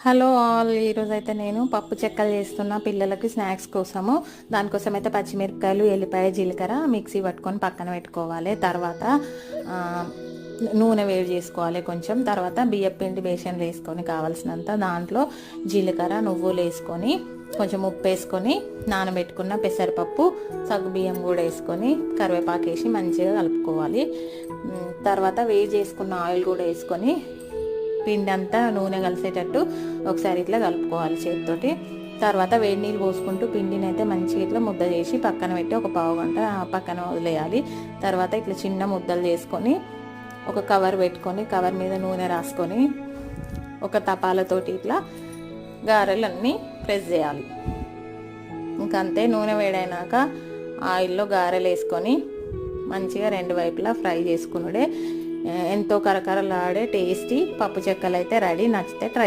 Hello all, ఈరోజు అయితే నేను పప్పు చెక్కలు చేస్తున్న పిల్లలకి స్నాక్స్ కోసము. దానికోసం అయితే పచ్చిమిరపకాయలు, ఎల్లిపాయ, జీలకర్ర మిక్సీ పట్టుకొని పక్కన పెట్టుకోవాలి. తర్వాత నూనె వేడి చేసుకోవాలి కొంచెం. తర్వాత బియ్యం పిండి బేసన్లు వేసుకొని కావాల్సినంత, దాంట్లో జీలకర్ర, నువ్వులు వేసుకొని కొంచెం ఉప్పు వేసుకొని నానబెట్టుకున్న పెసరపప్పు, సగ్గుబియ్యం కూడా వేసుకొని కరివేపాకు వేసి మంచిగా కలుపుకోవాలి. తర్వాత వేడి చేసుకున్న ఆయిల్ కూడా వేసుకొని పిండి అంతా నూనె కలిసేటట్టు ఒకసారి ఇట్లా కలుపుకోవాలి చేతితోటి. తర్వాత వేడి నీళ్ళు పోసుకుంటూ పిండిని అయితే మంచిగా ఇట్లా ముద్ద చేసి పక్కన పెట్టి ఒక పావు గంట పక్కన వదిలేయాలి. తర్వాత ఇట్లా చిన్న ముద్దలు చేసుకొని ఒక కవర్ పెట్టుకొని కవర్ మీద నూనె రాసుకొని ఒక తపాలతోటి ఇట్లా గారెలన్నీ ప్రెస్ చేయాలి. ఇంకంతే, నూనె వేడైనాక ఆయిల్లో గారెలు వేసుకొని మంచిగా రెండు వైపులా ఫ్రై చేసుకునుడే. ఎంతో కరకరలాడే టేస్టీ పప్పు చెక్కలు అయితే రెడీ. నచ్చితే ట్రై